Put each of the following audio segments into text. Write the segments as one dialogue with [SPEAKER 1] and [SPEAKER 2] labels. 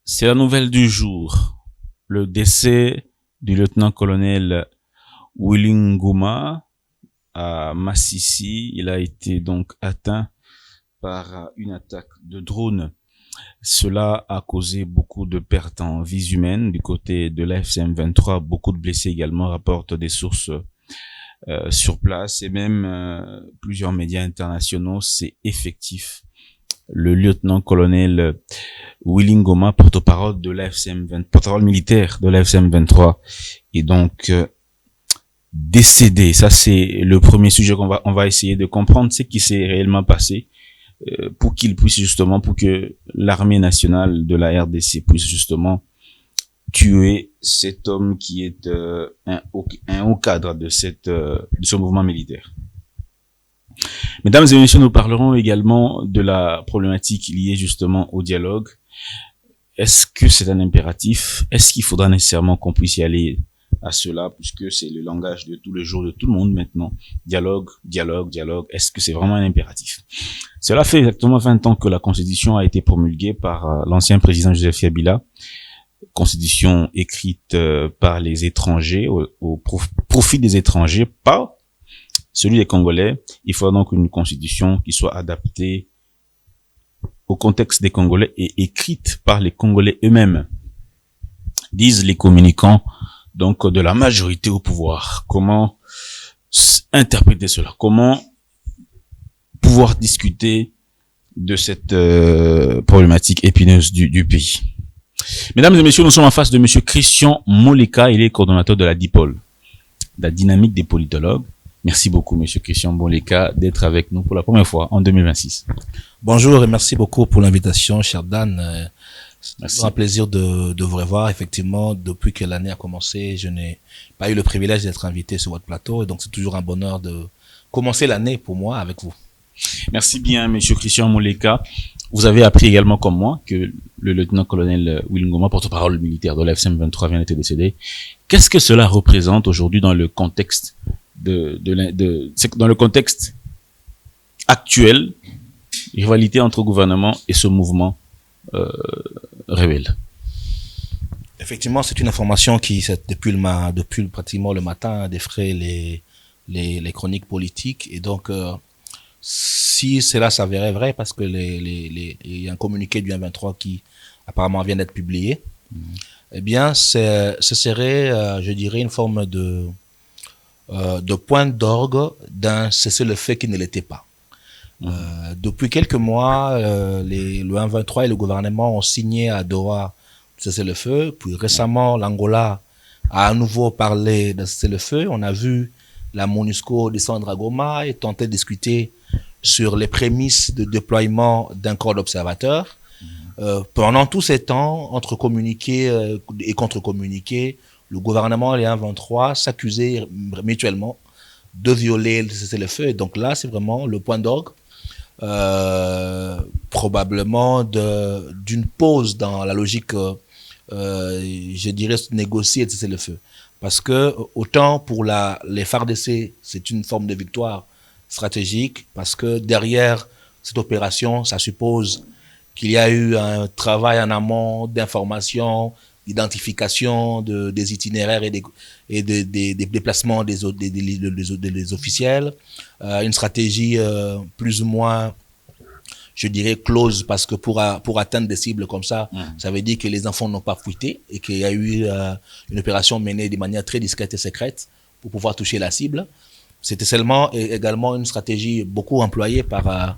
[SPEAKER 1] C'est la nouvelle du jour. Le décès du lieutenant-colonel Willy Ngoma à Massissi. Il a été donc atteint par une attaque de drone. Cela a causé beaucoup de pertes en vies humaines du côté de l'AFCM 23. Beaucoup de blessés également, rapportent des sources sur place, et même plusieurs médias internationaux. C'est effectif. Le lieutenant-colonel Willy Ngoma, porte-parole de l'AFCM 20, porte-parole militaire de l'AFCM 23, est donc décédé. Ça, c'est le premier sujet on va essayer de comprendre, ce qui s'est réellement passé, pour qu'il puisse justement, pour que l'armée nationale de la RDC puisse justement tuer cet homme qui est un haut cadre de ce mouvement militaire. Mesdames et messieurs, nous parlerons également de la problématique liée justement au dialogue. Est-ce que c'est un impératif? Est-ce qu'il faudra nécessairement qu'on puisse y aller à cela, puisque c'est le langage de tous les jours de tout le monde maintenant? Dialogue, dialogue, dialogue. Est-ce que c'est vraiment un impératif? Cela fait exactement 20 ans que la Constitution a été promulguée par l'ancien président Joseph Kabila. Constitution écrite par les étrangers, au profit des étrangers, pas celui des Congolais. Il faudra donc une constitution qui soit adaptée au contexte des Congolais et écrite par les Congolais eux-mêmes, disent les communicants donc de la majorité au pouvoir. Comment interpréter cela? Comment pouvoir discuter de cette problématique épineuse du pays? Mesdames et messieurs, nous sommes en face de monsieur Christian Moleka. Il est coordonnateur de la DIPOL, la dynamique des politologues. Merci beaucoup, monsieur Christian Moleka, d'être avec nous pour la première fois en 2026.
[SPEAKER 2] Bonjour et merci beaucoup pour l'invitation, cher Dan. C'est un plaisir de vous revoir. Effectivement, depuis que l'année a commencé, je n'ai pas eu le privilège d'être invité sur votre plateau, et donc c'est toujours un bonheur de commencer l'année pour moi avec vous.
[SPEAKER 1] Merci bien, monsieur Christian Moleka. Vous avez appris également comme moi que le lieutenant-colonel Willy Ngoma, porte-parole militaire de l'AFCM 23, vient d'être décédé. Qu'est-ce que cela représente aujourd'hui dans le contexte dans le contexte actuel, rivalité entre gouvernement et ce mouvement rebelle?
[SPEAKER 2] Effectivement, c'est une information qui, depuis pratiquement le matin, défraie les chroniques politiques, et donc si cela s'avérait vrai, parce que il y a un communiqué du 23 qui apparemment vient d'être publié, eh bien, ce serait, je dirais, une forme de point d'orgue d'un cessez-le-feu qui ne l'était pas. Depuis quelques mois, le 23 et le gouvernement ont signé à Doha cessez-le-feu, puis récemment, l'Angola a à nouveau parlé de cessez-le-feu. On a vu la MONUSCO descendre à Goma et tenter de discuter sur les prémices de déploiement d'un corps d'observateurs. Pendant tous ces temps, entre communiqués et contre-communiqués, le gouvernement et les 1-23 s'accusaient mutuellement de violer le cessez-le-feu. Et donc là, c'est vraiment le point d'orgue, probablement d'une pause dans la logique, je dirais, négocier de cessez-le-feu. Parce que autant pour les FARDC, c'est une forme de victoire stratégique, parce que derrière cette opération, ça suppose qu'il y a eu un travail en amont d'information, d'identification des itinéraires et des déplacements des officiels, une stratégie plus ou moins, je dirais, close, parce que pour atteindre des cibles comme ça, ça veut dire que les enfants n'ont pas fuité et qu'il y a eu une opération menée de manière très discrète et secrète pour pouvoir toucher la cible. C'était seulement également une stratégie beaucoup employée par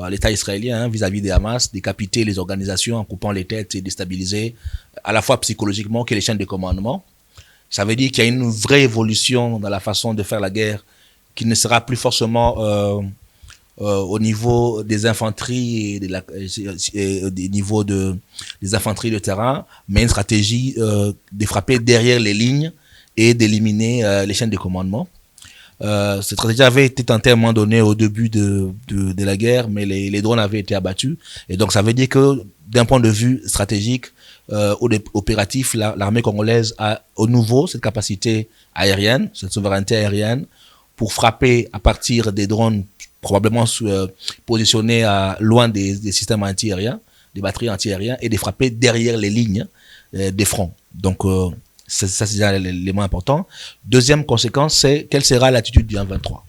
[SPEAKER 2] l'État israélien vis-à-vis des Hamas, décapiter les organisations en coupant les têtes et déstabiliser à la fois psychologiquement que les chaînes de commandement. Ça veut dire qu'il y a une vraie évolution dans la façon de faire la guerre, qui ne sera plus forcément au niveau des infanteries et au niveau des infanteries de terrain, mais une stratégie de frapper derrière les lignes et d'éliminer les chaînes de commandement. Cette stratégie avait été tentée à un moment donné au début de la guerre, mais les drones avaient été abattus. Et donc, ça veut dire que d'un point de vue stratégique, opératif, l'armée congolaise a au nouveau cette capacité aérienne, cette souveraineté aérienne, pour frapper à partir des drones probablement positionnés loin des systèmes anti-aériens, des batteries antiaériennes et de frapper derrière les lignes des fronts. Donc, ça c'est déjà l'élément important. Deuxième conséquence, c'est quelle sera l'attitude du M23.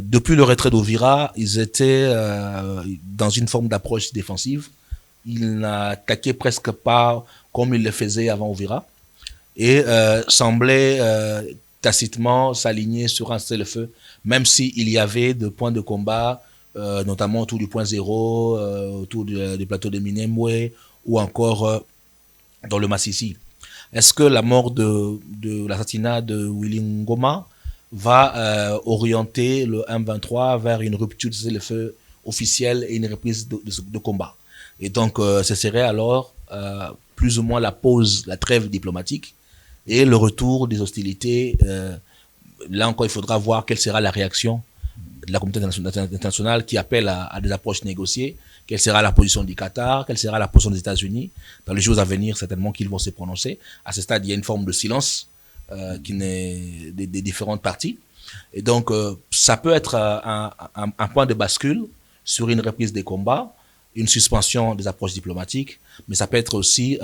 [SPEAKER 2] Depuis le retrait d'Ovira, ils étaient dans une forme d'approche défensive. Ils n'attaquaient presque pas comme ils le faisaient avant Ovira et semblaient tacitement s'aligner sur un cessez-le-feu, même s'il y avait des points de combat, notamment autour du point zéro, autour du plateau de Minembwe ou encore dans le Massissi. Est-ce que la mort de l'assassinat de Willy Ngoma va orienter le M23 vers une rupture de cessez-le-feu officielle et une reprise de combat? Et donc, ce serait alors plus ou moins la pause, la trêve diplomatique et le retour des hostilités. Là encore, il faudra voir quelle sera la réaction de la communauté internationale qui appelle à des approches négociées. Quelle sera la position du Qatar? Quelle sera la position des États-Unis? Dans les jours à venir, certainement qu'ils vont se prononcer. À ce stade, il y a une forme de silence qui n'est des différentes parties. Et donc, ça peut être un point de bascule sur une reprise des combats, une suspension des approches diplomatiques, mais ça peut être aussi,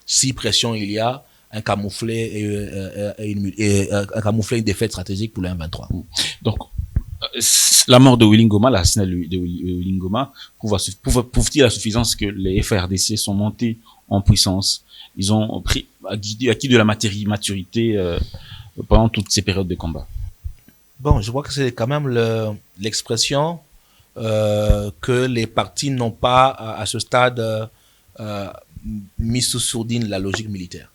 [SPEAKER 2] si pression il y a, un camouflet un camouflet une défaite stratégique pour le M23.
[SPEAKER 1] Donc, la mort de Willy Ngoma, l'assassinat de Willy Ngoma, prouve-t-il à suffisance que les FARDC sont montés en puissance? Ils ont acquis de la maturité pendant toutes ces périodes de combat.
[SPEAKER 2] Bon, je vois que c'est quand même l'expression que les partis n'ont pas à ce stade mis sous sourdine la logique militaire.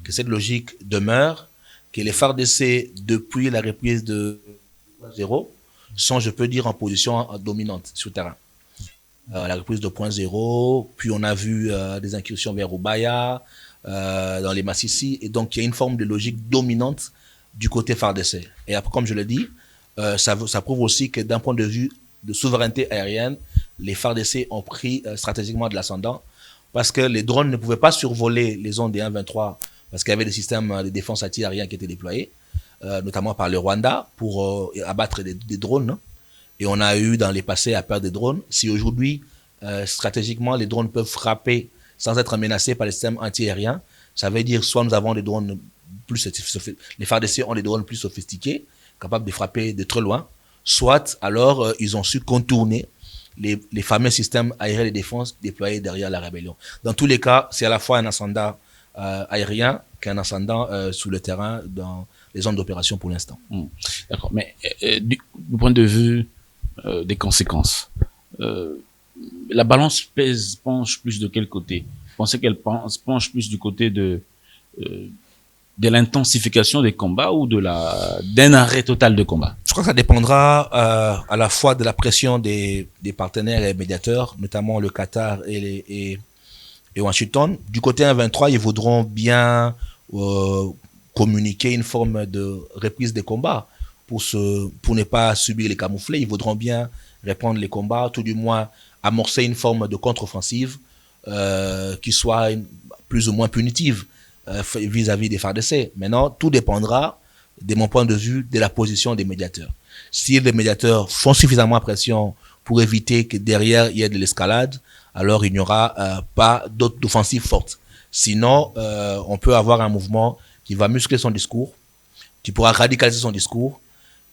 [SPEAKER 2] Que cette logique demeure, que les FARDC, depuis la reprise de 0, sont, je peux dire, en position dominante sur le terrain. La reprise de point 0, puis on a vu des incursions vers Ubaya, dans les Massissi, et donc il y a une forme de logique dominante du côté FARDC. Et après, comme je l'ai dit, ça prouve aussi que d'un point de vue de souveraineté aérienne, les FARDC ont pris stratégiquement de l'ascendant, parce que les drones ne pouvaient pas survoler les zones des 1-23, parce qu'il y avait des systèmes de défense antiaériens qui étaient déployés, notamment par le Rwanda, pour abattre des drones. Et on a eu dans les passés à perdre des drones. Si aujourd'hui, stratégiquement, les drones peuvent frapper sans être menacés par les systèmes antiaériens, ça veut dire soit nous avons des drones les FARDC ont des drones plus sophistiqués, capables de frapper de très loin, soit alors ils ont su contourner les fameux systèmes aériens de défense déployés derrière la rébellion. Dans tous les cas, c'est à la fois un ascendant aérien qu'un ascendant sur le terrain dans les zones d'opération pour l'instant.
[SPEAKER 1] D'accord, mais du point de vue des conséquences, la balance penche plus de quel côté? Vous pensez qu'elle penche plus du côté de l'intensification des combats ou d'un arrêt total de combat?
[SPEAKER 2] Je crois que ça dépendra à la fois de la pression des partenaires et médiateurs, notamment le Qatar et Washington. Du côté 1-23, ils voudront bien communiquer une forme de reprise des combats pour ne pas subir les camouflets. Ils voudront bien répondre les combats, tout du moins amorcer une forme de contre-offensive qui soit plus ou moins punitive vis-à-vis des FARDC. Maintenant, tout dépendra, de mon point de vue, de la position des médiateurs. Si les médiateurs font suffisamment pression pour éviter que derrière il y ait de l'escalade, alors il n'y aura pas d'offensive forte. Sinon, on peut avoir un mouvement qui va muscler son discours, qui pourra radicaliser son discours,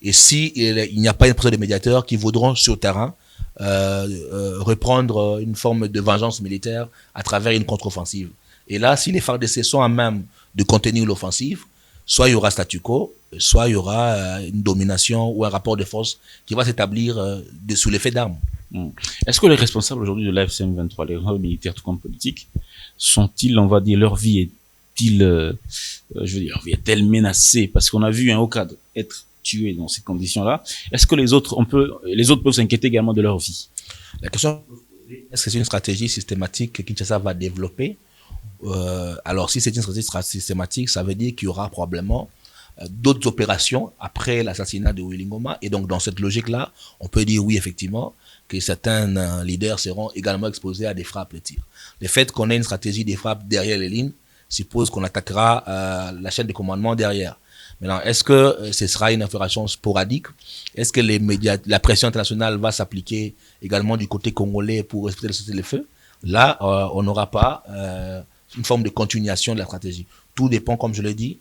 [SPEAKER 2] et si il n'y a pas une pression des médiateurs qui voudront sur le terrain reprendre une forme de vengeance militaire à travers une contre-offensive. Et là, si les FARDC sont à même de contenir l'offensive, soit il y aura statu quo, soit il y aura une domination ou un rapport de force qui va s'établir sous l'effet d'armes.
[SPEAKER 1] Est-ce que les responsables aujourd'hui de l'AFC M23, les responsables militaires tout comme politiques, sont-ils, on va dire, leur vie est-elle menacée? Parce qu'on a vu un haut cadre être tué dans ces conditions-là. Est-ce que les autres peuvent s'inquiéter également de leur vie?
[SPEAKER 2] La question, est-ce que c'est une stratégie systématique que Kinshasa va développer? Alors, si c'est une stratégie systématique, ça veut dire qu'il y aura probablement d'autres opérations après l'assassinat de Willy Ngoma. Et donc, dans cette logique-là, on peut dire oui, effectivement, que certains leaders seront également exposés à des frappes de tir. Le fait qu'on ait une stratégie des frappes derrière les lignes suppose qu'on attaquera la chaîne de commandement derrière. Maintenant, est-ce que ce sera une opération sporadique? Est-ce que les médias, la pression internationale va s'appliquer également du côté congolais pour respecter le cessez-le-feu? Là, on n'aura pas une forme de continuation de la stratégie. Tout dépend, comme je l'ai dit,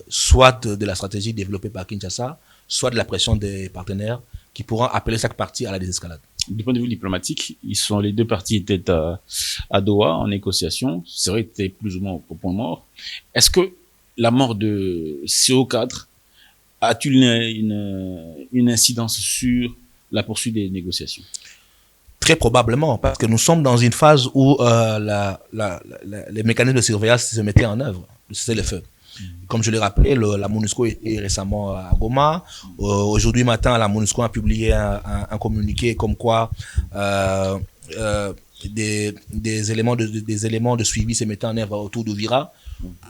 [SPEAKER 2] soit de la stratégie développée par Kinshasa, soit de la pression des partenaires qui pourront appeler chaque partie à la désescalade.
[SPEAKER 1] Du point de vue diplomatique, les deux parties étaient à Doha en négociation. C'est vrai que c'était plus ou moins au point mort. Est-ce que la mort de CO4 a-t-il une incidence sur la poursuite des négociations?
[SPEAKER 2] Très probablement, parce que nous sommes dans une phase où les mécanismes de surveillance se mettaient en œuvre, c'est le feu. Comme je l'ai rappelé, la MONUSCO était récemment à Goma. Aujourd'hui matin, la MONUSCO a publié un communiqué comme quoi des éléments de suivi se mettaient en œuvre autour d'Ouvira,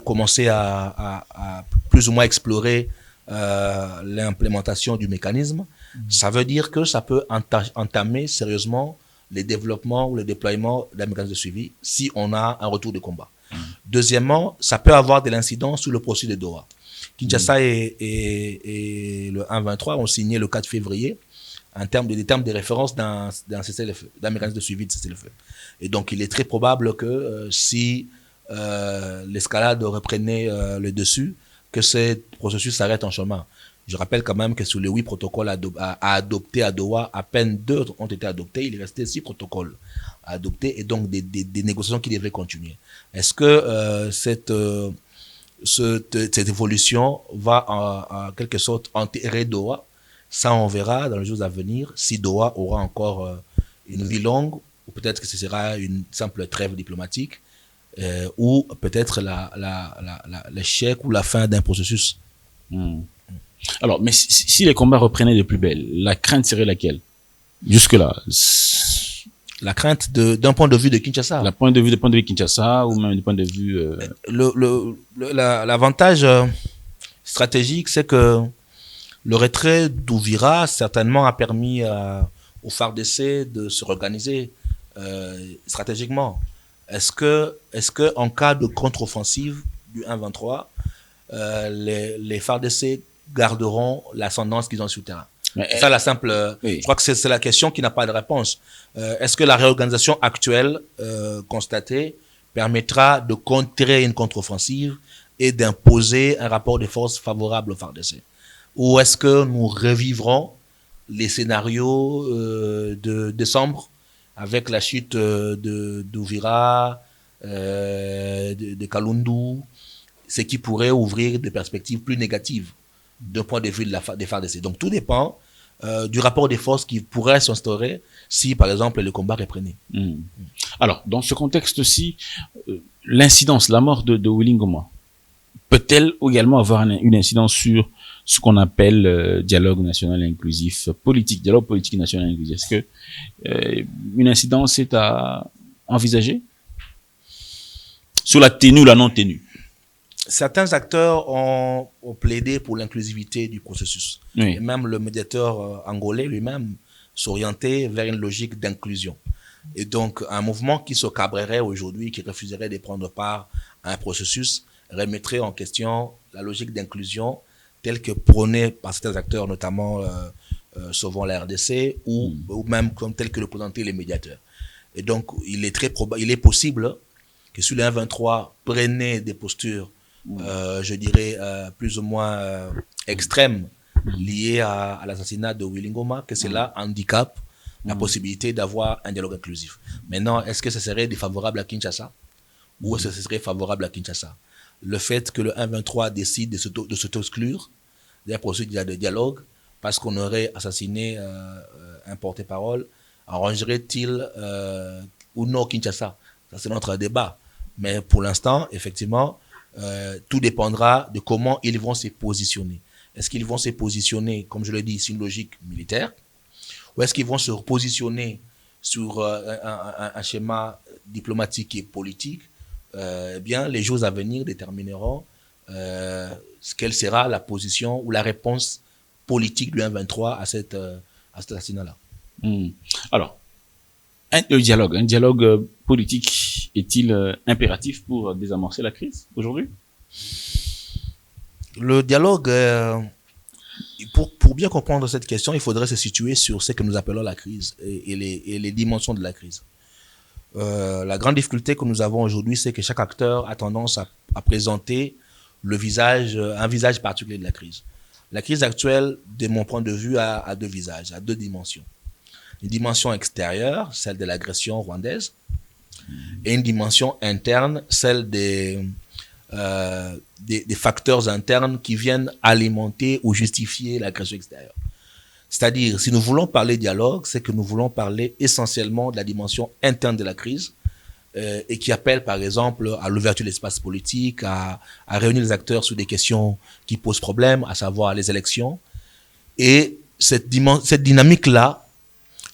[SPEAKER 2] commencer à plus ou moins explorer l'implémentation du mécanisme. Ça veut dire que ça peut entamer sérieusement les développements ou le déploiement d'un mécanisme de suivi si on a un retour de combat. Deuxièmement, ça peut avoir de l'incidence sur le processus de Doha. Kinshasa et le 1-23 ont signé le 4 février des termes de référence d'un cessez-le-feu, d'un mécanisme de suivi de cessez-le-feu. Et donc, il est très probable que si l'escalade reprenait le dessus, que ce processus s'arrête en chemin. Je rappelle quand même que sur les 8 protocoles à adopter à Doha, à peine 2 ont été adoptés. Il restait 6 protocoles à adopter et donc des négociations qui devraient continuer. Est-ce que cette évolution va en quelque sorte enterrer Doha? Ça, on verra dans les jours à venir si Doha aura encore une vie longue ou peut-être que ce sera une simple trêve diplomatique ou peut-être l'échec ou la fin d'un processus.
[SPEAKER 1] Alors, mais si les combats reprenaient de plus belle, la crainte serait laquelle? Jusque-là.
[SPEAKER 2] La crainte d'un point de vue de Kinshasa.
[SPEAKER 1] Du point de vue Kinshasa ou même du point de vue...
[SPEAKER 2] L'avantage stratégique, c'est que le retrait d'Ouvira certainement a permis aux FARDC de se réorganiser stratégiquement. Est-ce que en cas de contre-offensive du 1-23, les FARDC garderont l'ascendance qu'ils ont sur le terrain? C'est ça la simple. Oui. Je crois que c'est la question qui n'a pas de réponse. Est-ce que la réorganisation actuelle constatée permettra de contrer une contre-offensive et d'imposer un rapport de force favorable aux FARDC? Ou est-ce que nous revivrons les scénarios de décembre avec la chute d'Ouvira, de Kalundou, ce qui pourrait ouvrir des perspectives plus négatives d'un point de vue des FARDC. Donc tout dépend du rapport des forces qui pourrait s'instaurer si, par exemple, le combat reprenait.
[SPEAKER 1] Alors, dans ce contexte-ci, l'incidence, la mort de Willy Ngoma, peut-elle également avoir une incidence sur ce qu'on appelle dialogue national inclusif politique, dialogue politique national inclusif? Est-ce que une incidence est à envisager sur la tenue ou la non-tenue?
[SPEAKER 2] Certains acteurs ont plaidé pour l'inclusivité du processus. Oui. Et même le médiateur angolais lui-même s'orientait vers une logique d'inclusion. Et donc, un mouvement qui se cabrerait aujourd'hui, qui refuserait de prendre part à un processus, remettrait en question la logique d'inclusion telle que prônée par certains acteurs, notamment Sauvons la RDC, ou même comme tel que le présentaient les médiateurs. Et donc, il est possible que sur les 1-23 prenaient des postures je dirais, plus ou moins extrêmes liées à l'assassinat de Willy Ngoma, que cela handicape la possibilité d'avoir un dialogue inclusif. Maintenant, est-ce que ce serait défavorable à Kinshasa ou est-ce que ce serait favorable à Kinshasa? Le fait que le 1-23 décide de s'auto-exclure d'un processus de dialogue parce qu'on aurait assassiné un porte-parole, arrangerait-il ou non Kinshasa? Ça, c'est notre débat. Mais pour l'instant, effectivement, tout dépendra de comment ils vont se positionner. Est-ce qu'ils vont se positionner, comme je l'ai dit, sur une logique militaire, ou est-ce qu'ils vont se positionner sur un schéma diplomatique et politique? Eh bien, les jours à venir détermineront quelle sera la position ou la réponse politique du 1-23 à cet assassinat-là.
[SPEAKER 1] Alors, un dialogue politique est-il impératif pour désamorcer la crise aujourd'hui?
[SPEAKER 2] Le dialogue, pour bien comprendre cette question, il faudrait se situer sur ce que nous appelons la crise et les dimensions de la crise. La grande difficulté que nous avons aujourd'hui, c'est que chaque acteur a tendance à présenter un visage particulier de la crise. La crise actuelle, de mon point de vue, a deux visages, a deux dimensions. Une dimension extérieure, celle de l'agression rwandaise, et une dimension interne, celle des facteurs internes qui viennent alimenter ou justifier l'agression extérieure. C'est-à-dire, si nous voulons parler dialogue, c'est que nous voulons parler essentiellement de la dimension interne de la crise et qui appelle, par exemple, à l'ouverture de l'espace politique, à réunir les acteurs sur des questions qui posent problème, à savoir les élections. Et cette dynamique-là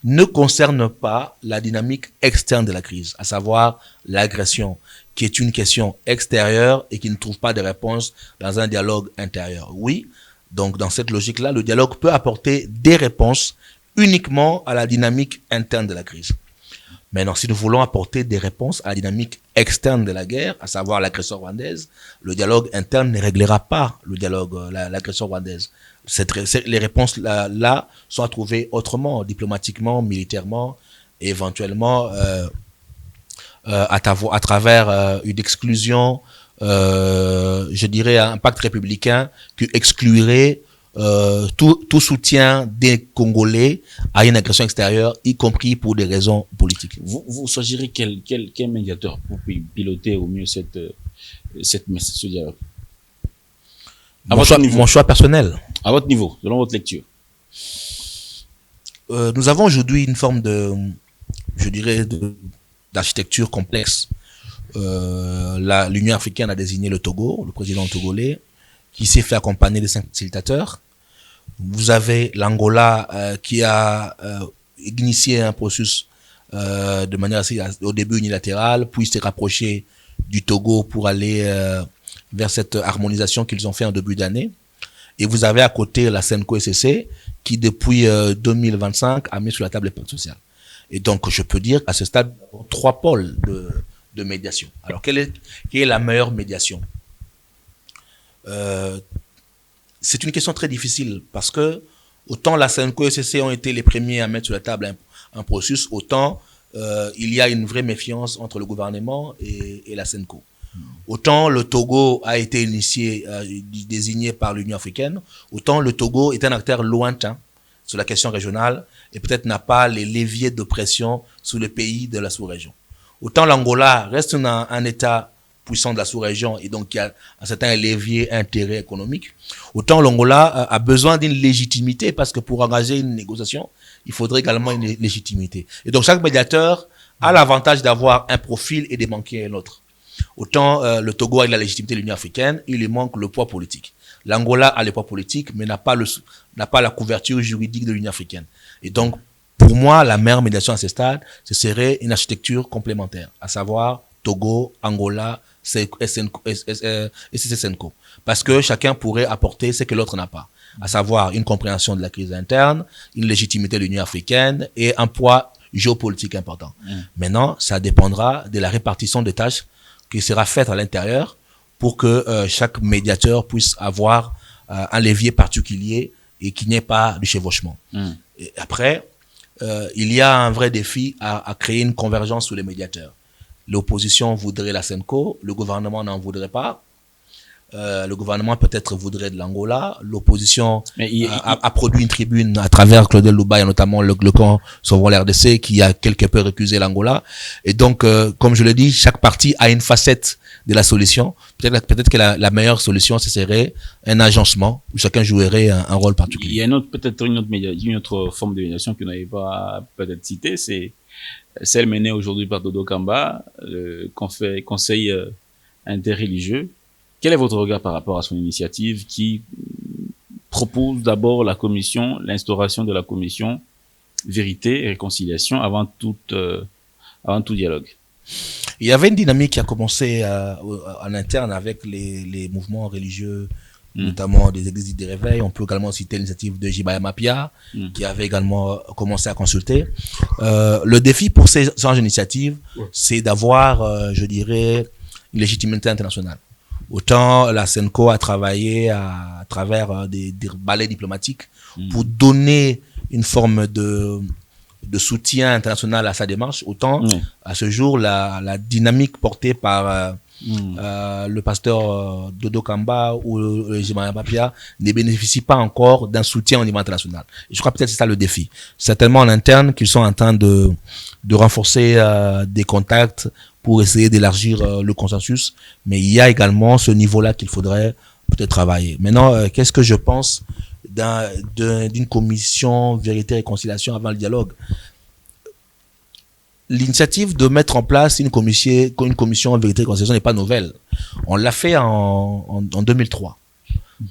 [SPEAKER 2] ne concerne pas la dynamique externe de la crise, à savoir l'agression, qui est une question extérieure et qui ne trouve pas de réponse dans un dialogue intérieur. Oui, donc dans cette logique-là, le dialogue peut apporter des réponses uniquement à la dynamique interne de la crise. Maintenant, si nous voulons apporter des réponses à la dynamique externe de la guerre, à savoir l'agression rwandaise, le dialogue interne ne réglera pas l'agression rwandaise. Les réponses là sont à trouver autrement, diplomatiquement, militairement, et éventuellement à travers une exclusion, je dirais un pacte républicain qui exclurait tout soutien des Congolais à une agression extérieure, y compris pour des raisons politiques.
[SPEAKER 1] Vous choisirez quel médiateur pour piloter au mieux ce dialogue?
[SPEAKER 2] Mon choix personnel.
[SPEAKER 1] À votre niveau, selon votre lecture.
[SPEAKER 2] Nous avons aujourd'hui une forme d'architecture complexe. L'Union africaine a désigné le Togo, le président togolais, qui s'est fait accompagner de 5 facilitateurs. Vous avez l'Angola qui a initié un processus de manière assez, au début unilatérale, puis s'est rapproché du Togo pour aller vers cette harmonisation qu'ils ont fait en début d'année. Et vous avez à côté la SENCO-SCC qui depuis 2025 a mis sur la table les pactes sociaux. Et donc je peux dire qu'à ce stade, 3 pôles de médiation. Alors quelle est la meilleure médiation? C'est une question très difficile parce que autant la SENCO-SCC ont été les premiers à mettre sur la table un processus, autant il y a une vraie méfiance entre le gouvernement et la SENCO. Autant le Togo a été initié, désigné par l'Union africaine, autant le Togo est un acteur lointain sur la question régionale et peut-être n'a pas les leviers de pression sur les pays de la sous-région. Autant l'Angola reste un État puissant de la sous-région et donc il y a un certain levier intérêt économique. Autant l'Angola a besoin d'une légitimité parce que pour engager une négociation, il faudrait également une légitimité. Et donc chaque médiateur a l'avantage d'avoir un profil et de manquer un autre. Autant le Togo a la légitimité de l'Union africaine, il lui manque le poids politique. L'Angola a le poids politique, mais n'a pas la couverture juridique de l'Union africaine. Et donc, pour moi, la meilleure médiation à ce stade, ce serait une architecture complémentaire, à savoir Togo, Angola, SCC-SENCO. Parce que chacun pourrait apporter ce que l'autre n'a pas, à savoir une compréhension de la crise interne, une légitimité de l'Union africaine et un poids géopolitique important. Maintenant, ça dépendra de la répartition des tâches qui sera faite à l'intérieur pour que chaque médiateur puisse avoir un levier particulier et qu'il n'y ait pas de chevauchement. Et après, il y a un vrai défi à créer une convergence sur les médiateurs. L'opposition voudrait la SENCO, le gouvernement n'en voudrait pas. Le gouvernement peut-être voudrait de l'Angola. L'opposition a produit une tribune à travers Claudel Loubaya, notamment le camp Sauvons l'RDC, qui a quelque peu récusé l'Angola. Et donc, comme je le dis, chaque parti a une facette de la solution. Peut-être que la meilleure solution, ce serait un agencement où chacun jouerait un rôle particulier.
[SPEAKER 1] Il y a peut-être une autre forme de médiation que vous n'avez pas peut-être citée, c'est celle menée aujourd'hui par Dodo Kamba, le conseil interreligieux. Quel est votre regard par rapport à son initiative qui propose d'abord l'instauration de la commission vérité et réconciliation avant tout dialogue?
[SPEAKER 2] Il y avait une dynamique qui a commencé en interne avec les mouvements religieux, notamment des églises des réveils. On peut également citer l'initiative de Jibaya Mapia, qui avait également commencé à consulter. Le défi pour ces initiatives, c'est d'avoir, je dirais, une légitimité internationale. Autant la Senco a travaillé à travers des balais diplomatiques pour donner une forme de soutien international à sa démarche, autant à ce jour la dynamique portée par le pasteur Dodo Kamba ou le Jimaya Papia ne bénéficie pas encore d'un soutien au niveau international. Et je crois peut-être que c'est ça le défi. C'est tellement en interne qu'ils sont en train de renforcer des contacts pour essayer d'élargir le consensus, mais il y a également ce niveau-là qu'il faudrait peut-être travailler. Maintenant, qu'est-ce que je pense d'une commission vérité et réconciliation avant le dialogue? L'initiative de mettre en place une commission vérité et réconciliation n'est pas nouvelle. On l'a fait en 2003.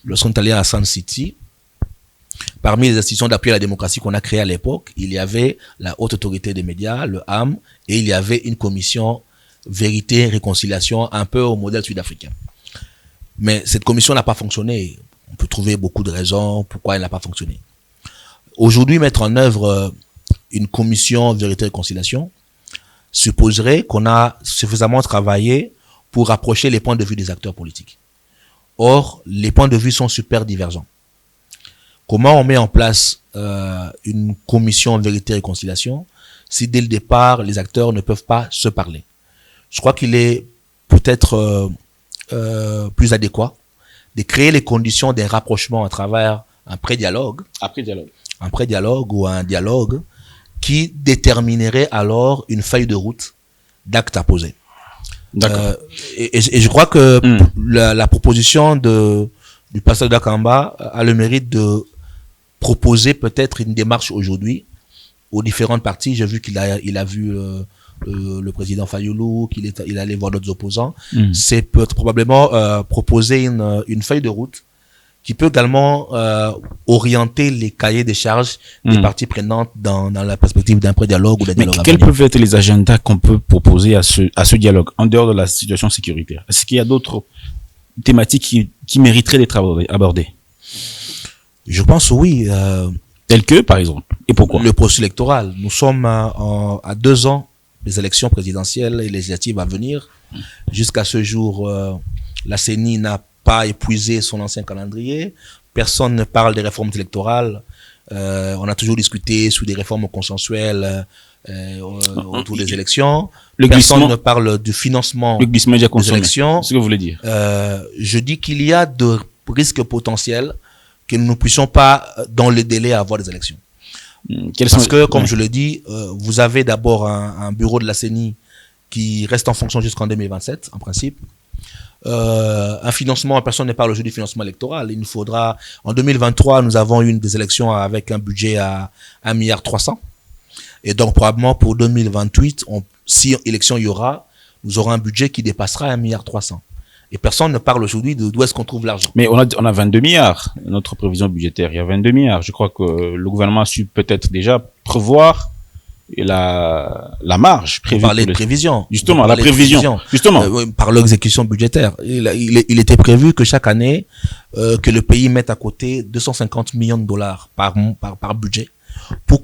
[SPEAKER 2] Lorsqu'on est allé à Sun City, parmi les institutions d'appui à la démocratie qu'on a créées à l'époque, il y avait la Haute Autorité des médias, le HAM, et il y avait une commission vérité et réconciliation un peu au modèle sud-africain. Mais cette commission n'a pas fonctionné. On peut trouver beaucoup de raisons pourquoi elle n'a pas fonctionné. Aujourd'hui, mettre en œuvre une commission vérité et réconciliation supposerait qu'on a suffisamment travaillé pour rapprocher les points de vue des acteurs politiques. Or, les points de vue sont super divergents. Comment on met en place une commission vérité et réconciliation si dès le départ, les acteurs ne peuvent pas se parler? Je crois qu'il est peut-être plus adéquat de créer les conditions d'un rapprochement à travers un pré-dialogue. Un pré-dialogue ou un dialogue qui déterminerait alors une feuille de route d'actes à poser.
[SPEAKER 1] D'accord.
[SPEAKER 2] Et je crois que la proposition du pasteur Dakamba a le mérite de proposer peut-être une démarche aujourd'hui aux différentes parties. J'ai vu qu'il a vu le président Fayoulou, qu'il allait voir d'autres opposants. C'est probablement proposer une feuille de route qui peut également orienter les cahiers des charges des parties prenantes dans la perspective d'un pré-dialogue ou d'un dialogue.
[SPEAKER 1] Mais quels peuvent être les agendas qu'on peut proposer à ce dialogue, en dehors de la situation sécuritaire? Est-ce qu'il y a d'autres thématiques qui mériteraient d'être abordées?
[SPEAKER 2] Je pense oui.
[SPEAKER 1] Telles que, par exemple? Et pourquoi?
[SPEAKER 2] Le processus électoral. Nous sommes à 2 ans des élections présidentielles et législatives à venir. Jusqu'à ce jour, la CENI n'a pas épuisé son ancien calendrier. Personne ne parle des réformes électorales. On a toujours discuté sur des réformes consensuelles autour des élections. Personne ne parle du financement des élections.
[SPEAKER 1] C'est ce que vous voulez dire?
[SPEAKER 2] Je dis qu'il y a de risques potentiels que nous ne puissions pas, dans le délai, avoir des élections. Parce que, comme je le dis, vous avez d'abord un bureau de la CENI qui reste en fonction jusqu'en 2027, en principe. Un financement, personne ne parle aujourd'hui du financement électoral. Il nous faudra, en 2023, nous avons eu des élections avec un budget à 1,3 milliard. Et donc, probablement, pour 2028, si élection il y aura, nous aurons un budget qui dépassera 1,3 milliard. Et personne ne parle aujourd'hui d'où est-ce qu'on trouve l'argent.
[SPEAKER 1] Mais on a 22 milliards, notre prévision budgétaire. Il y a 22 milliards. Je crois que le gouvernement a su peut-être déjà prévoir la marge prévue.
[SPEAKER 2] Vous parlez de prévision.
[SPEAKER 1] Justement, la prévision. Justement.
[SPEAKER 2] Par l'exécution budgétaire. Il était prévu que chaque année, que le pays mette à côté 250 millions de dollars par budget, pour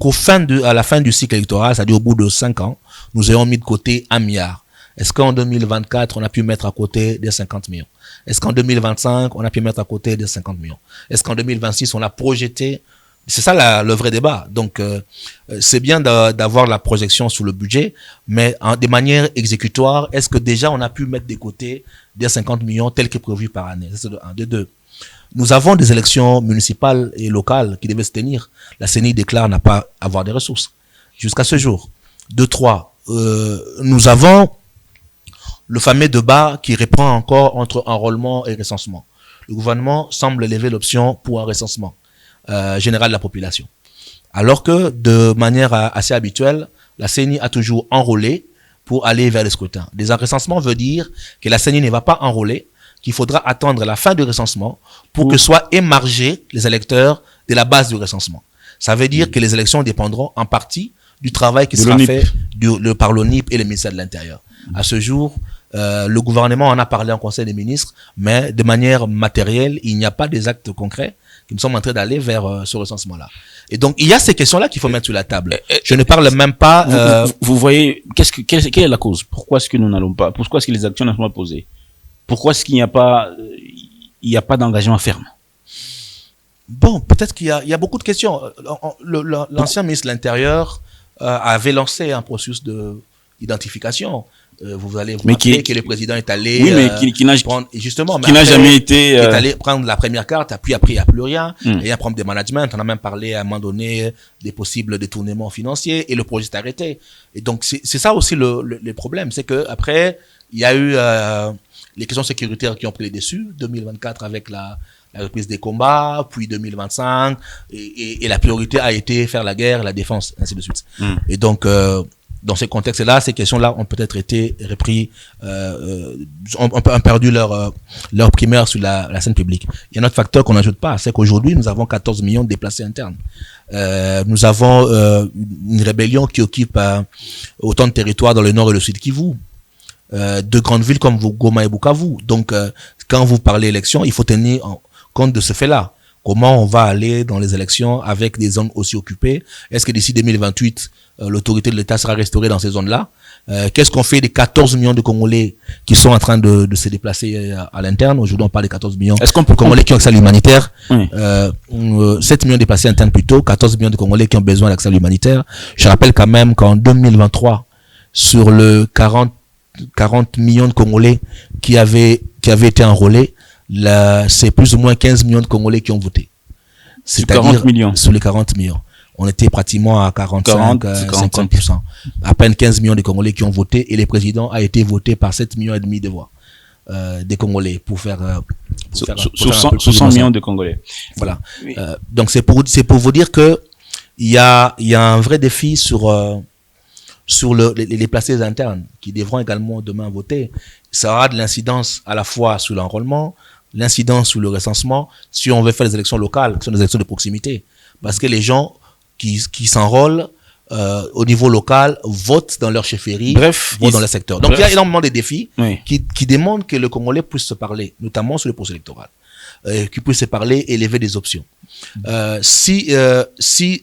[SPEAKER 2] à la fin du cycle électoral, c'est-à-dire au bout de 5 ans, nous ayons mis de côté 1 milliard. Est-ce qu'en 2024, on a pu mettre à côté des 50 millions? Est-ce qu'en 2025, on a pu mettre à côté des 50 millions? Est-ce qu'en 2026, on a projeté? C'est ça le vrai débat. Donc, c'est bien d'avoir la projection sur le budget, mais de manière exécutoire, est-ce que déjà on a pu mettre de côté des 50 millions tels que prévu par année? C'est de 1. De 2. Nous avons des élections municipales et locales qui devaient se tenir. La CENI déclare n'a pas avoir des ressources jusqu'à ce jour. 2, 3. Nous avons le fameux débat qui reprend encore entre enrôlement et recensement. Le gouvernement semble lever l'option pour un recensement général de la population. Alors que, de manière assez habituelle, la CENI a toujours enrôlé pour aller vers les scrutins. Des recensements veut dire que la CENI ne va pas enrôler, qu'il faudra attendre la fin du recensement pour que soient émargés les électeurs de la base du recensement. Ça veut dire que les élections dépendront en partie du travail qui sera fait par l'ONIP et le ministère de l'Intérieur. À ce jour, le gouvernement en a parlé en Conseil des ministres, mais de manière matérielle, il n'y a pas des actes concrets qui nous sommes en train d'aller vers ce recensement-là. Et donc, il y a ces questions-là qu'il faut mettre sur la table. Je ne parle même pas...
[SPEAKER 1] Vous voyez, quelle est la cause? Pourquoi est-ce que nous n'allons pas... Pourquoi est-ce que les actions ne sont pas posées? Pourquoi est-ce qu'il n'y a pas, d'engagement ferme?
[SPEAKER 2] Bon, peut-être qu'il y a beaucoup de questions. L'ancien ministre de l'Intérieur avait lancé un processus d'identification. Vous allez vous rappeler que le président est allé prendre, justement,
[SPEAKER 1] qui n'a jamais été
[SPEAKER 2] est allé prendre la première carte, puis après il n'y a plus rien, et il y a un problème de management. On a même parlé à un moment donné des possibles détournements financiers, et le projet s'est arrêté. Et donc c'est ça aussi le problème, c'est que après il y a eu les questions sécuritaires qui ont pris les dessus, 2024 avec la reprise des combats, puis 2025, et la priorité a été faire la guerre, la défense, ainsi de suite. Et donc dans ces contextes-là, ces questions-là ont peut-être été repris, ont perdu leur primaire sur la scène publique. Il y a un autre facteur qu'on n'ajoute pas, c'est qu'aujourd'hui, nous avons 14 millions de déplacés internes. Nous avons une rébellion qui occupe autant de territoires dans le nord et le sud Kivu. De grandes villes comme Goma et Bukavu. Donc, quand vous parlez élections, il faut tenir compte de ce fait-là. Comment on va aller dans les élections avec des zones aussi occupées? Est-ce que d'ici 2028, l'autorité de l'État sera restaurée dans ces zones-là? Qu'est-ce qu'on fait des 14 millions de Congolais qui sont en train de se déplacer à l'interne? Aujourd'hui, on parle des 14 millions de Congolais qui ont accès à l'humanitaire. 7 millions déplacés internes plutôt, 14 millions de Congolais qui ont besoin d'accès à l'humanitaire. Je rappelle quand même qu'en 2023, sur le 40 millions de Congolais qui avaient été enrôlés, c'est plus ou moins 15 millions de Congolais qui ont voté. C'est-à-dire sur les 40 millions. On était pratiquement à 50%. À peine 15 millions de Congolais qui ont voté, et le président a été voté par 7 millions et demi de voix des Congolais pour faire
[SPEAKER 1] 100 millions de Congolais.
[SPEAKER 2] Voilà. Oui. Donc c'est pour vous dire que il y a un vrai défi sur les placés internes qui devront également demain voter. Ça aura de l'incidence à la fois sur l'enrôlement, l'incidence sur le recensement, si on veut faire des élections locales, qui sont des élections de proximité. Parce que les gens qui s'enrôlent au niveau local votent dans leur chefferie, votent dans leur secteur. Donc il y a énormément de défis qui demandent que le Congolais puisse se parler, notamment sur le processus électoral, qu'il puisse se parler et élever des options. Si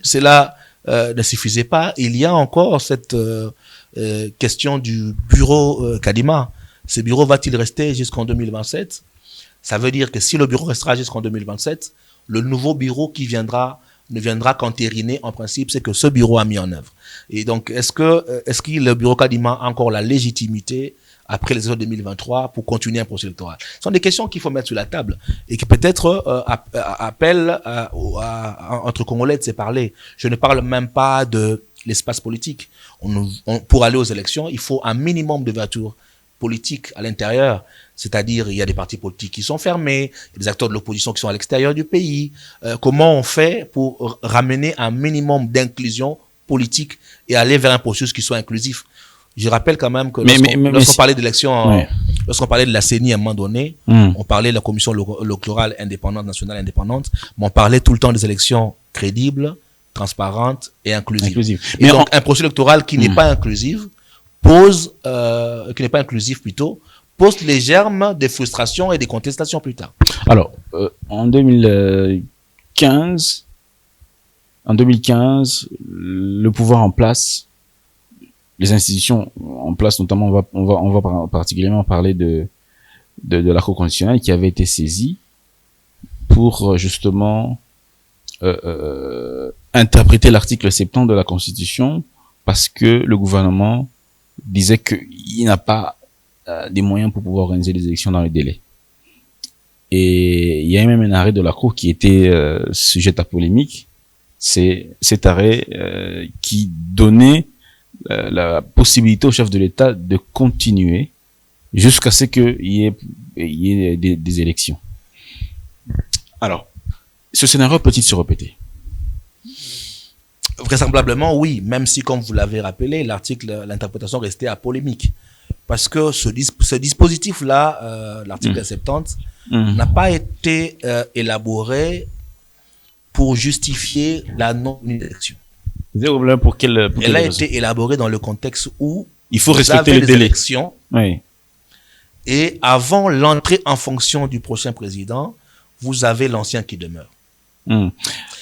[SPEAKER 2] cela ne suffisait pas, il y a encore cette question du bureau Kadima. Ce bureau va-t-il rester jusqu'en 2027? Ça veut dire que si le bureau restera jusqu'en 2027, le nouveau bureau qui viendra ne viendra qu'entériner en principe ce que ce bureau a mis en œuvre. Et donc, est-ce que le bureau Kadima a encore la légitimité après les élections 2023 pour continuer un processus électoral? Ce sont des questions qu'il faut mettre sur la table et qui peut-être appellent entre Congolais de se parler. Je ne parle même pas de l'espace politique. Pour aller aux élections, il faut un minimum d'ouverture politique à l'intérieur, c'est-à-dire il y a des partis politiques qui sont fermés, il y a des acteurs de l'opposition qui sont à l'extérieur du pays. Comment on fait pour ramener un minimum d'inclusion politique et aller vers un processus qui soit inclusif? Je rappelle quand même que lorsqu'on parlait d'élections, lorsqu'on parlait de la CENI à un moment donné, on parlait de la commission électorale indépendante, nationale indépendante, mais on parlait tout le temps des élections crédibles, transparentes et inclusives. Et donc un processus électoral qui n'est pas inclusif pose les germes de frustration et de contestation plus tard.
[SPEAKER 1] Alors, en 2015, le pouvoir en place, les institutions en place, notamment, on va particulièrement parler de la Cour constitutionnelle qui avait été saisie pour justement interpréter l'article 70 de la Constitution, parce que le gouvernement disait qu'il n'a pas des moyens pour pouvoir organiser les élections dans les délais. Et il y a même un arrêt de la Cour qui était sujet à polémique. C'est cet arrêt qui donnait la possibilité au chef de l'État de continuer jusqu'à ce qu'il y ait des élections. Alors, ce scénario peut-il se répéter?
[SPEAKER 2] Vraisemblablement, oui, même si, comme vous l'avez rappelé, l'interprétation restait à polémique. Parce que ce dispositif-là, l'article 70, n'a pas été élaboré pour justifier la non-élection. Elle a été élaborée dans le contexte où
[SPEAKER 1] il faut respecter les
[SPEAKER 2] élections. Oui. Et avant l'entrée en fonction du prochain président, vous avez l'ancien qui demeure.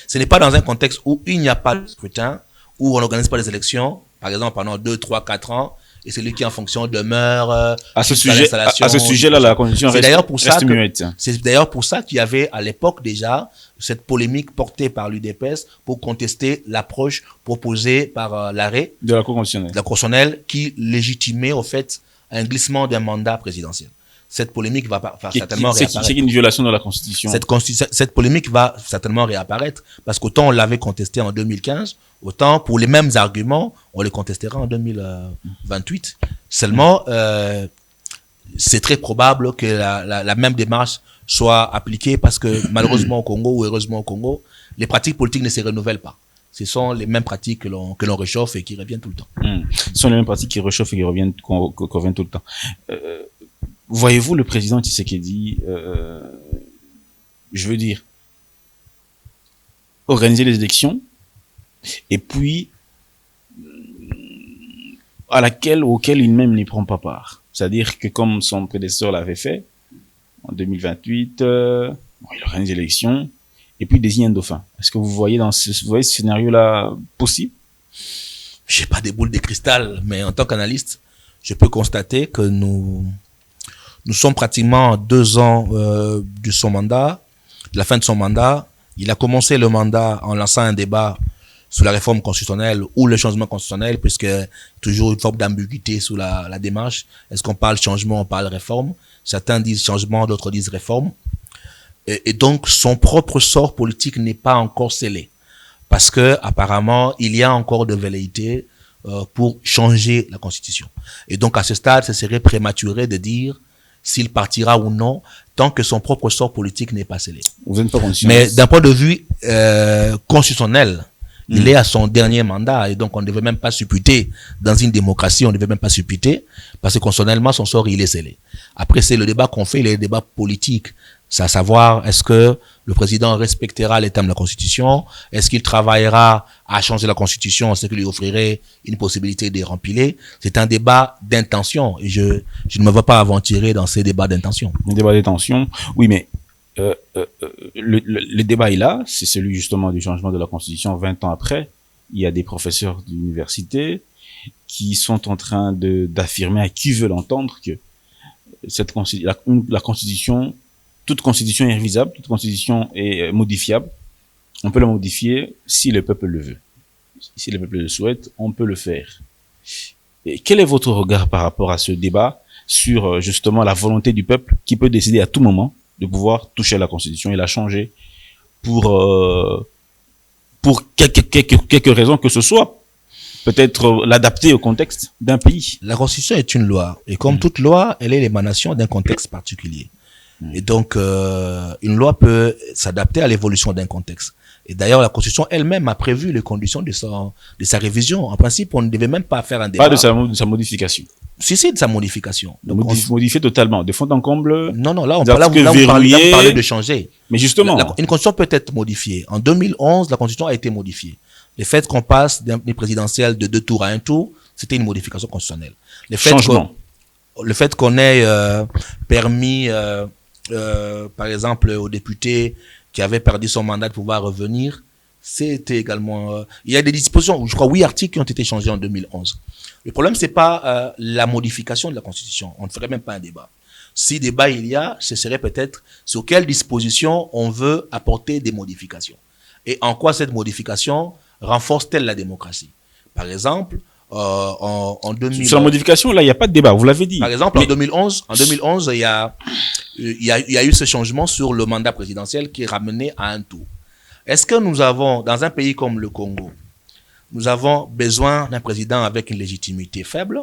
[SPEAKER 2] Ce n'est pas dans un contexte où il n'y a pas de scrutin, où on n'organise pas les élections, par exemple pendant 2, 3, 4 ans, et celui qui en fonction demeure
[SPEAKER 1] à ce sujet-là, la Constitution reste muette.
[SPEAKER 2] C'est d'ailleurs pour ça qu'il y avait à l'époque déjà cette polémique portée par l'UDPS pour contester l'approche proposée par l'arrêt
[SPEAKER 1] de la Cour constitutionnelle
[SPEAKER 2] qui légitimait au fait un glissement d'un mandat présidentiel. Cette polémique va certainement réapparaître.
[SPEAKER 1] C'est une violation de la Constitution.
[SPEAKER 2] Cette polémique va certainement réapparaître parce qu'autant on l'avait contesté en 2015, autant pour les mêmes arguments, on les contestera en 2028. Seulement, c'est très probable que la même démarche soit appliquée parce que malheureusement au Congo ou heureusement au Congo, les pratiques politiques ne se renouvellent pas. Ce sont les mêmes pratiques que l'on réchauffe et qui reviennent tout le temps.
[SPEAKER 1] Ce sont les mêmes pratiques qui réchauffent et qui reviennent tout le temps. Voyez-vous le président Tshisekedi, je veux dire, organiser les élections et puis auquel il même n'y prend pas part. C'est-à-dire que comme son prédécesseur l'avait fait en 2028, il organise les élections et puis désigne un dauphin. Est-ce que vous voyez ce scénario-là possible?
[SPEAKER 2] J'ai pas des boules de cristal, mais en tant qu'analyste, je peux constater que nous sommes pratiquement à 2 ans de son mandat, de la fin de son mandat. Il a commencé le mandat en lançant un débat sur la réforme constitutionnelle ou le changement constitutionnel, puisque toujours une forme d'ambiguïté sous la démarche. Est-ce qu'on parle changement, on parle réforme? Certains disent changement, d'autres disent réforme. Et donc, son propre sort politique n'est pas encore scellé. Parce que, apparemment, il y a encore de velléités pour changer la Constitution. Et donc, à ce stade, ce serait prématuré de dire s'il partira ou non, tant que son propre sort politique n'est pas scellé.
[SPEAKER 1] Vous n'êtes pas conscient.
[SPEAKER 2] Mais d'un point de vue constitutionnel, il est à son dernier mandat et donc on ne devait même pas supputer, dans une démocratie, on ne devait même pas supputer, parce que constitutionnellement, son sort, il est scellé. Après, c'est le débat qu'on fait, le débat politique. C'est à savoir, est-ce que le président respectera les termes de la Constitution? Est-ce qu'il travaillera à changer la Constitution, ce qui lui offrirait une possibilité de rempiler? C'est un débat d'intention et je ne me veux pas aventurer dans ces débats d'intention.
[SPEAKER 1] Un débat d'intention, oui, mais le débat est là, c'est celui justement du changement de la Constitution 20 ans après. Il y a des professeurs d'université qui sont en train d'affirmer à qui veut l'entendre que la Constitution, toute constitution est révisable, toute constitution est modifiable. On peut la modifier si le peuple le veut. Si le peuple le souhaite, on peut le faire. Et quel est votre regard par rapport à ce débat sur justement la volonté du peuple qui peut décider à tout moment de pouvoir toucher à la constitution et la changer pour quelques raisons que ce soit? Peut-être l'adapter au contexte d'un pays.
[SPEAKER 2] La constitution est une loi. Et comme toute loi, elle est l'émanation d'un contexte particulier. Et donc, une loi peut s'adapter à l'évolution d'un contexte. Et d'ailleurs, la Constitution elle-même a prévu les conditions de sa révision. En principe, on ne devait même pas faire un débat.
[SPEAKER 1] Pas de sa modification.
[SPEAKER 2] Si, de sa modification.
[SPEAKER 1] Donc, modifier totalement, de fond en comble.
[SPEAKER 2] Non, là, on parlait de changer.
[SPEAKER 1] Mais justement.
[SPEAKER 2] Une Constitution peut être modifiée. En 2011, la Constitution a été modifiée. Le fait qu'on passe d'un présidentiel de 2 tours à 1 tour, c'était une modification constitutionnelle. Le fait qu'on ait permis par exemple, aux députés qui avaient perdu son mandat de pouvoir revenir, c'était également... il y a des dispositions, je crois 8 articles qui ont été changés en 2011. Le problème, c'est pas la modification de la Constitution. On ne ferait même pas un débat. Si débat il y a, ce serait peut-être sur quelle disposition on veut apporter des modifications. Et en quoi cette modification renforce-t-elle la démocratie? Par exemple, en 2000...
[SPEAKER 1] Sur la modification, là, il n'y a pas de débat, vous l'avez dit.
[SPEAKER 2] Par exemple, en 2011, il y a eu ce changement sur le mandat présidentiel qui est ramené à 1 tour. Est-ce que nous avons, dans un pays comme le Congo, nous avons besoin d'un président avec une légitimité faible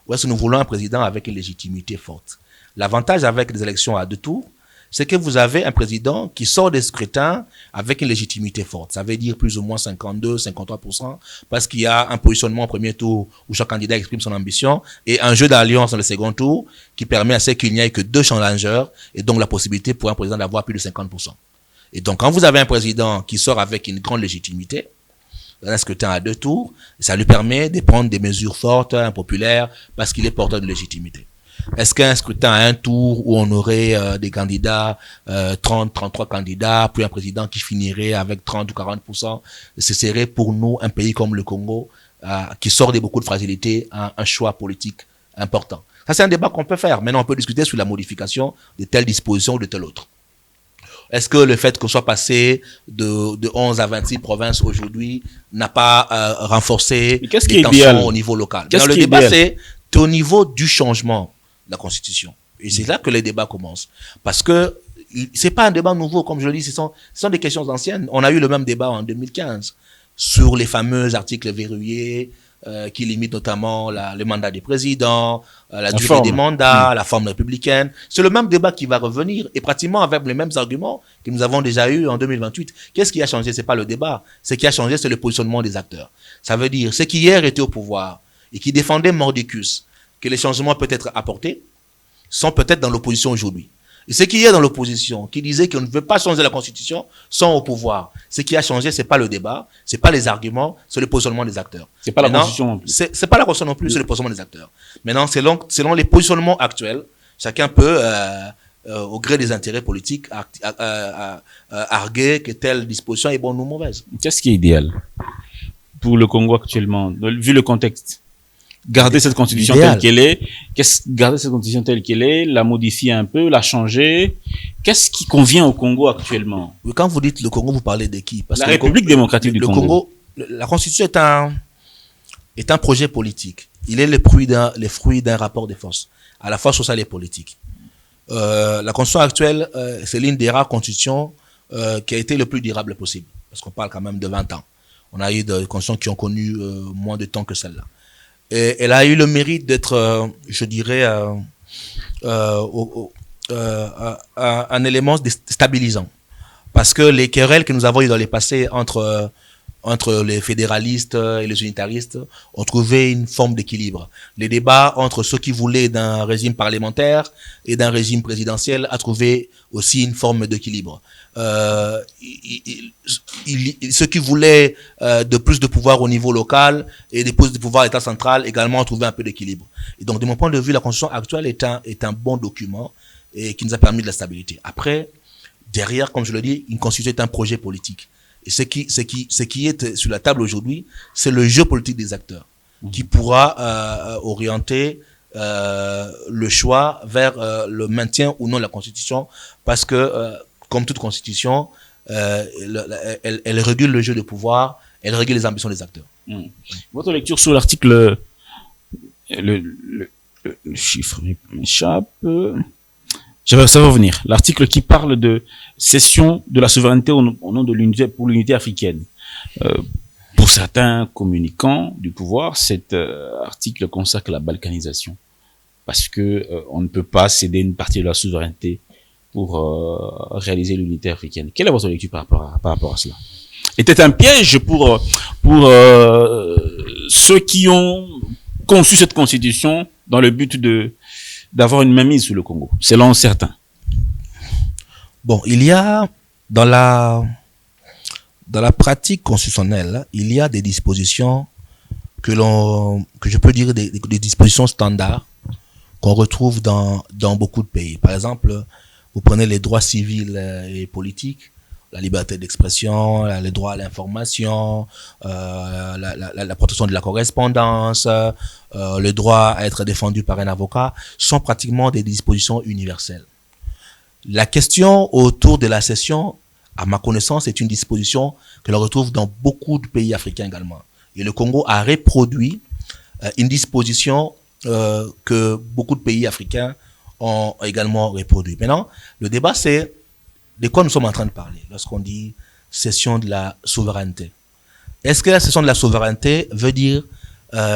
[SPEAKER 2] ou est-ce que nous voulons un président avec une légitimité forte? L'avantage avec des élections à 2 tours, c'est que vous avez un président qui sort des scrutins avec une légitimité forte. Ça veut dire plus ou moins 52-53%, parce qu'il y a un positionnement au premier tour où chaque candidat exprime son ambition et un jeu d'alliance dans le second tour qui permet à ce qu'il n'y ait que 2 challengers et donc la possibilité pour un président d'avoir plus de 50%. Et donc, quand vous avez un président qui sort avec une grande légitimité, dans un scrutin à 2 tours, ça lui permet de prendre des mesures fortes, impopulaires, parce qu'il est porteur de légitimité. Est-ce qu'un scrutin à 1 tour où on aurait des candidats, 30, 33 candidats, puis un président qui finirait avec 30 ou 40%, ce serait pour nous, un pays comme le Congo, qui sort de beaucoup de fragilité, un choix politique important. Ça, c'est un débat qu'on peut faire. Maintenant, on peut discuter sur la modification de telle disposition ou de telle autre. Est-ce que le fait qu'on soit passé de 11 à 26 provinces aujourd'hui n'a pas renforcé les tensions au niveau local? Le débat, c'est au niveau du changement de la Constitution. Et c'est là que les débats commencent. Parce que c'est pas un débat nouveau, comme je le dis, ce sont des questions anciennes. On a eu le même débat en 2015 sur les fameux articles verrouillés qui limitent notamment le mandat des présidents, la durée des mandats, la forme républicaine. C'est le même débat qui va revenir et pratiquement avec les mêmes arguments que nous avons déjà eu en 2028. Qu'est-ce qui a changé? C'est pas le débat. Ce qui a changé, c'est le positionnement des acteurs. Ça veut dire, ceux qui hier étaient au pouvoir et qui défendaient mordicus que les changements peuvent être apportés, sont peut-être dans l'opposition aujourd'hui. Et ceux qui est dans l'opposition, qui disaient qu'on ne veut pas changer la Constitution, sont au pouvoir. Ce qui a changé, c'est pas le débat, c'est pas les arguments, c'est le positionnement des acteurs.
[SPEAKER 1] C'est pas la Constitution non plus.
[SPEAKER 2] C'est pas la Constitution non plus, c'est le positionnement des acteurs. Maintenant, selon les positionnements actuels, chacun peut, au gré des intérêts politiques, arguer que telle disposition est bonne ou mauvaise.
[SPEAKER 1] Qu'est-ce qui est idéal pour le Congo actuellement, vu le contexte? Garder cette constitution telle qu'elle est, garder cette constitution telle qu'elle est, la modifier un peu, la changer. Qu'est-ce qui convient au Congo actuellement?
[SPEAKER 2] Quand vous dites le Congo, vous parlez de qui?
[SPEAKER 1] Parce la République démocratique du Congo.
[SPEAKER 2] La constitution est un projet politique. Il est le fruit d'un rapport de force, à la fois sociale et politique. La constitution actuelle, c'est l'une des rares constitutions qui a été le plus durable possible. Parce qu'on parle quand même de 20 ans. On a eu des constitutions qui ont connu moins de temps que celle-là. Et elle a eu le mérite d'être, je dirais, un élément stabilisant. Parce que les querelles que nous avons eues dans les passés entre les fédéralistes et les unitaristes ont trouvé une forme d'équilibre. Les débats entre ceux qui voulaient d'un régime parlementaire et d'un régime présidentiel a trouvé aussi une forme d'équilibre. Ceux qui voulaient de plus de pouvoir au niveau local et de plus de pouvoir à l'État central également ont trouvé un peu d'équilibre. Et donc, de mon point de vue, la Constitution actuelle est un bon document et qui nous a permis de la stabilité. Après, derrière, comme je le dis, une Constitution est un projet politique. Et ce qui est sur la table aujourd'hui, c'est le jeu politique des acteurs qui pourra orienter le choix vers le maintien ou non de la Constitution, parce que comme toute Constitution, elle régule le jeu de pouvoir, elle régule les ambitions des acteurs.
[SPEAKER 1] Votre lecture sur l'article, le chiffre m'échappe. Ça va venir. L'article qui parle de cession de la souveraineté au nom de l'unité, pour l'unité africaine. Pour certains communicants du pouvoir, cet article consacre la balkanisation. Parce que on ne peut pas céder une partie de la souveraineté pour réaliser l'unité africaine. Quelle est votre lecture par rapport à cela? Était un piège pour ceux qui ont conçu cette constitution dans le but d'avoir une mainmise sur le Congo, selon certains.
[SPEAKER 2] Bon, il y a dans la pratique constitutionnelle, il y a des dispositions que je peux dire des dispositions standards qu'on retrouve dans beaucoup de pays. Par exemple, vous prenez les droits civils et politiques, la liberté d'expression, le droit à l'information, la protection de la correspondance, le droit à être défendu par un avocat, sont pratiquement des dispositions universelles. La question autour de la cession, à ma connaissance, est une disposition que l'on retrouve dans beaucoup de pays africains également. Et le Congo a reproduit une disposition que beaucoup de pays africains ont également reproduit. Maintenant, le débat, c'est de quoi nous sommes en train de parler lorsqu'on dit cession de la souveraineté. Est-ce que la cession de la souveraineté veut dire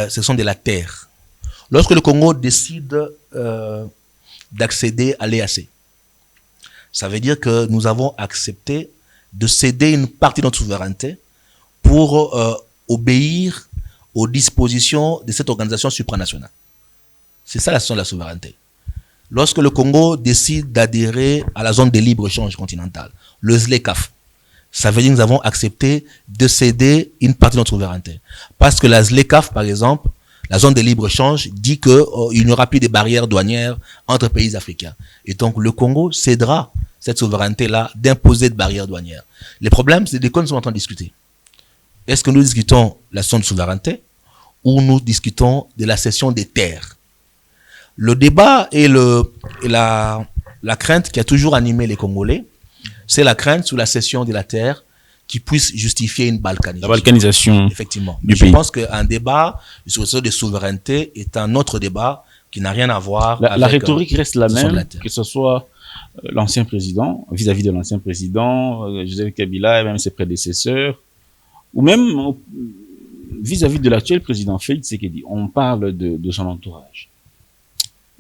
[SPEAKER 2] cession de la terre? Lorsque le Congo décide d'accéder à l'EAC, ça veut dire que nous avons accepté de céder une partie de notre souveraineté pour obéir aux dispositions de cette organisation supranationale. C'est ça la cession de la souveraineté. Lorsque le Congo décide d'adhérer à la zone de libre-échange continentale, le ZLECAf, ça veut dire que nous avons accepté de céder une partie de notre souveraineté. Parce que la ZLECAf, par exemple, la zone de libre-échange, dit qu'il n'y aura plus de barrières douanières entre pays africains. Et donc, le Congo cédera cette souveraineté-là d'imposer de barrières douanières. Le problème, c'est de quoi nous sommes en train de discuter. Est-ce que nous discutons la zone de souveraineté où nous discutons de la cession des terres. Le débat et la crainte qui a toujours animé les Congolais, c'est la crainte sur la cession de la terre qui puisse justifier une balkanisation.
[SPEAKER 1] La balkanisation.
[SPEAKER 2] Effectivement.
[SPEAKER 1] Du
[SPEAKER 2] Je
[SPEAKER 1] pays.
[SPEAKER 2] pense qu'un débat sur le de souveraineté est un autre débat qui n'a rien à voir avec...
[SPEAKER 1] La rhétorique reste la
[SPEAKER 2] ce sont de la
[SPEAKER 1] même,
[SPEAKER 2] terre.
[SPEAKER 1] que ce soit l'ancien président, vis-à-vis de l'ancien président, Joseph Kabila et même ses prédécesseurs, ou même vis-à-vis de l'actuel président Félix Tshisekedi. On parle de son entourage.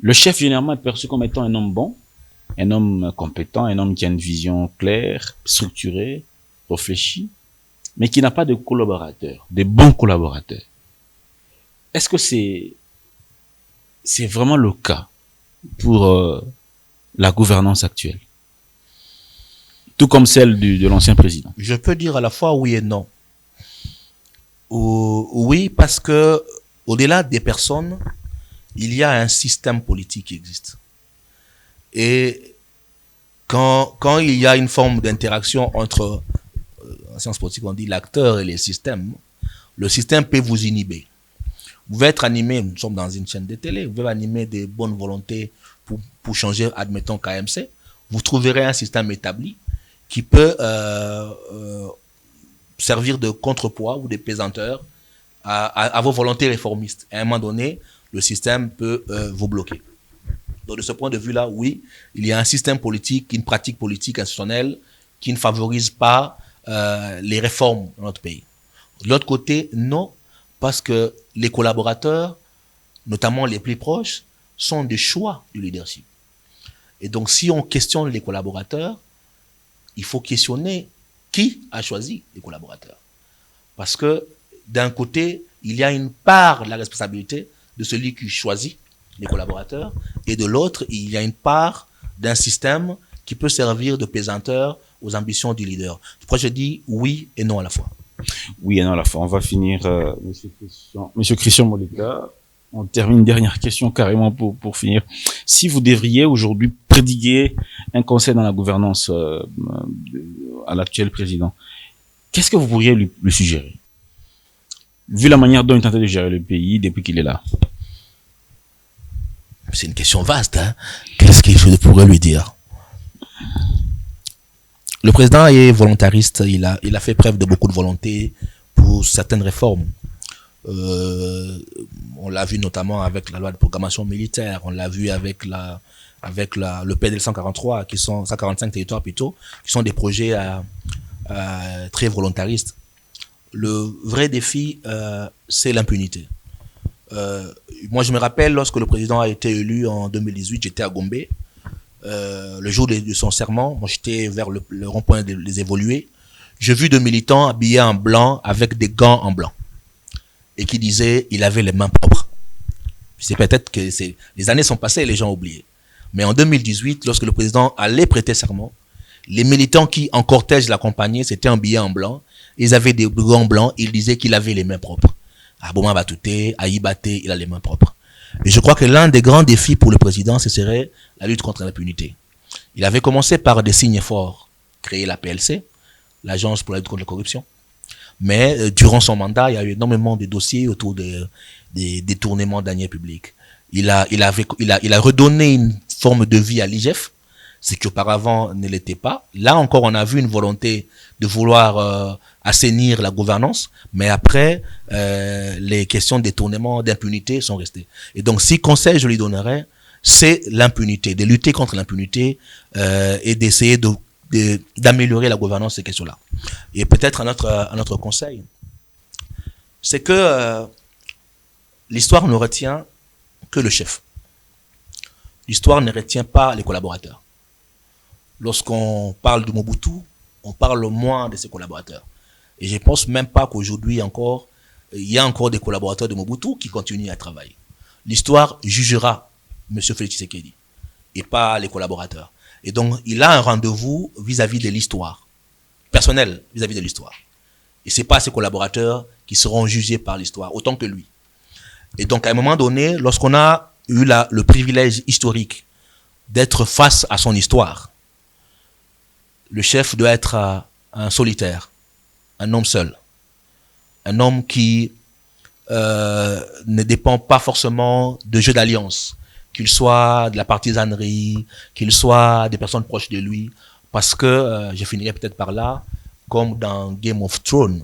[SPEAKER 1] Le chef généralement est perçu comme étant un homme bon, un homme compétent, un homme qui a une vision claire, structurée, réfléchie, mais qui n'a pas de collaborateurs, de bons collaborateurs. Est-ce que c'est vraiment le cas pour la gouvernance actuelle, tout comme celle de l'ancien président?
[SPEAKER 2] Je peux dire à la fois oui et non. Oui, parce que au-delà des personnes, il y a un système politique qui existe. Et quand il y a une forme d'interaction entre, en sciences politiques on dit l'acteur et les systèmes, le système peut vous inhiber. Vous pouvez être animé, nous sommes dans une chaîne de télé, vous pouvez animer des bonnes volontés pour changer, admettons KMC, vous trouverez un système établi qui peut servir de contrepoids ou de pesanteur à vos volontés réformistes. À un moment donné, le système peut vous bloquer. Donc de ce point de vue-là, oui, il y a un système politique, une pratique politique institutionnelle qui ne favorise pas les réformes dans notre pays. De l'autre côté, non, parce que les collaborateurs, notamment les plus proches, sont des choix du leadership. Et donc, si on questionne les collaborateurs, il faut questionner qui a choisi les collaborateurs. Parce que, d'un côté, il y a une part de la responsabilité de celui qui choisit les collaborateurs, et de l'autre, il y a une part d'un système qui peut servir de pesanteur aux ambitions du leader. Pourquoi je dis oui et non à la fois?
[SPEAKER 1] Oui et non à la fois. On va finir, Monsieur Christian Moleka. On termine une dernière question carrément pour finir. Si vous devriez aujourd'hui prédiguer un conseil dans la gouvernance à l'actuel président, qu'est-ce que vous pourriez lui suggérer? Vu la manière dont il tentait de gérer le pays depuis qu'il est là.
[SPEAKER 2] C'est une question vaste, hein. Qu'est-ce que je pourrais lui dire? Le président est volontariste, il a fait preuve de beaucoup de volonté pour certaines réformes. On l'a vu notamment avec la loi de programmation militaire, on l'a vu avec le PDL 143, qui sont 145 territoires plutôt, qui sont des projets très volontaristes. Le vrai défi, c'est l'impunité. Moi, je me rappelle, lorsque le président a été élu en 2018, j'étais à Gombe. Le jour de son serment, moi j'étais vers le rond-point des évolués. J'ai vu deux militants habillés en blanc avec des gants en blanc et qui disaient il avait les mains propres. C'est peut-être que les années sont passées et les gens ont oublié. Mais en 2018, lorsque le président allait prêter serment, les militants qui en cortège l'accompagnaient s'étaient habillés en blanc. Ils avaient des gants blancs. Ils disaient qu'il avait les mains propres. À Boma Batouté, à Ibaté, il a les mains propres. Et je crois que l'un des grands défis pour le président, ce serait la lutte contre l'impunité. Il avait commencé par des signes forts, créer la PLC, l'Agence pour la lutte contre la corruption. Mais durant son mandat, il y a eu énormément de dossiers autour des détournements de deniers publics. Il a redonné une forme de vie à l'IGF, ce qui auparavant ne l'était pas. Là encore, on a vu une volonté de vouloir assainir la gouvernance, mais après, les questions de détournement, d'impunité sont restées. Et donc, si conseil je lui donnerais, c'est l'impunité, de lutter contre l'impunité et d'essayer d'améliorer la gouvernance de ces questions-là. Et peut-être un autre conseil, c'est que l'histoire ne retient que le chef. L'histoire ne retient pas les collaborateurs. Lorsqu'on parle de Mobutu, on parle moins de ses collaborateurs. Et je pense même pas qu'aujourd'hui encore, il y a encore des collaborateurs de Mobutu qui continuent à travailler. L'histoire jugera M. Félix Tshisekedi et pas les collaborateurs. Et donc, il a un rendez-vous vis-à-vis de l'histoire, personnel vis-à-vis de l'histoire. Et c'est pas ses collaborateurs qui seront jugés par l'histoire, autant que lui. Et donc, à un moment donné, lorsqu'on a eu le privilège historique d'être face à son histoire, le chef doit être un solitaire, un homme seul, un homme qui ne dépend pas forcément de jeux d'alliance, qu'il soit de la partisanerie, qu'il soit des personnes proches de lui, parce que je finirai peut-être par là, comme dans Game of Thrones,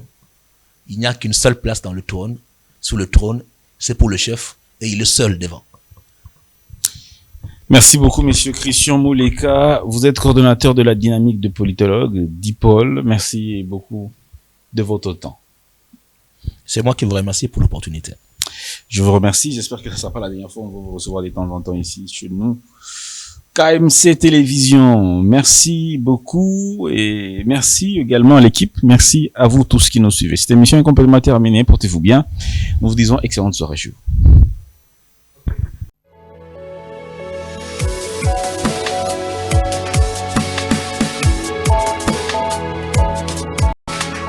[SPEAKER 2] il n'y a qu'une seule place dans le trône, sous le trône, c'est pour le chef, et il est seul devant.
[SPEAKER 1] Merci beaucoup, monsieur Christian Mouleka. Vous êtes coordonnateur de la dynamique de politologue d'IPOL. Merci beaucoup de votre temps.
[SPEAKER 2] C'est moi qui vous remercie pour l'opportunité.
[SPEAKER 1] Je vous remercie. J'espère que ce ne sera pas la dernière fois. On va vous recevoir de temps en temps ici chez nous. KMC Télévision, merci beaucoup et merci également à l'équipe. Merci à vous tous qui nous suivez. Cette émission est complètement terminée. Portez-vous bien. Nous vous disons excellente soirée chez vous.